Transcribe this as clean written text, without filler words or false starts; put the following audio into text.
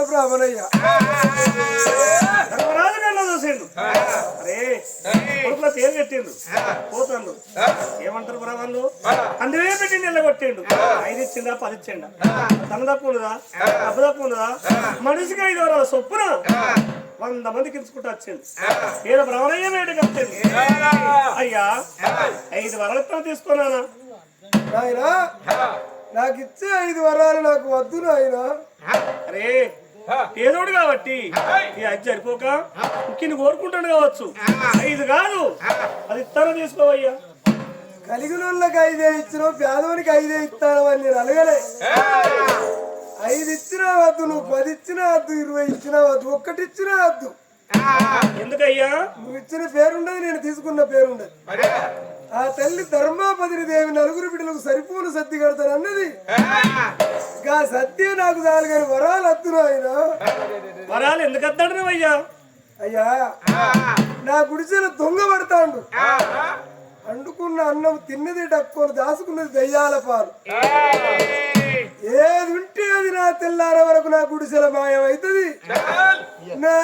బ్రాహ్మణయ్య ధర్మరాజు కన్నా చూసిండు. అరే కొడుకుల పేరు కట్టిండు పోతాడు. ఏమంటారు బ్రాహ్మణులు? అందువే పెట్టి నిలగొట్టిండు. 5 ఇచ్చిండా 10 ఇచ్చిండా? తన తప్పు ఉండదా? తప్పు తప్పు ఉండదా? మనిషికి 5 వరాల చొప్పున 100 మందికి ఇచ్చుకుంటూ వచ్చింది. ఏదో బ్రాహ్మణయ్య వేడికి వచ్చింది. అయ్యా 5 వరాలు తీసుకున్నానా? నాయనా నాకు ఇచ్చే 5 వరాలు నాకు వద్దు నాయనా. అరే పేదోడు కాబట్టి ఈ అది సరిపోక ముఖ్యని కోరుకుంటాడు కావచ్చు. 5 కాదు 10 ఇస్తాను తీసుకోవయ్యా. కలిగినోళ్ళకి 5 ఇచ్చినావు, పేదోనికి 5 ఇస్తాను అని నేను అలగలే. 5 ఇచ్చినా వద్దు, నువ్వు 10 ఇచ్చినా వద్దు, 20 ఇచ్చినా వద్దు, 1 ఇచ్చినా వద్దు. ఎందుకయ్యా? నువ్వు ఇచ్చిన పేరుండదు, నేను తీసుకున్న పేరుండదు. ఆ తల్లి ధర్మాపతిని దేవి 4 బిడ్డలకు సరిపోను సత్తి కడతాను అన్నది. గా సత్య నాకు చాలు కానీ వరాలు వద్దు ఆయన. వరాలు ఎందుకు వద్దాడు నువ్వయ్యా? అయ్యా నా గుడిసెల దొంగ పడతాడు. అండుకున్న అన్నం తిన్నది డక్కుని దాచుకున్నది దయ్యాల పాలు. ఏది ఉంటే అది నా తెల్లార వరకు నా గుడిసెల మాయం అవుతుంది. నా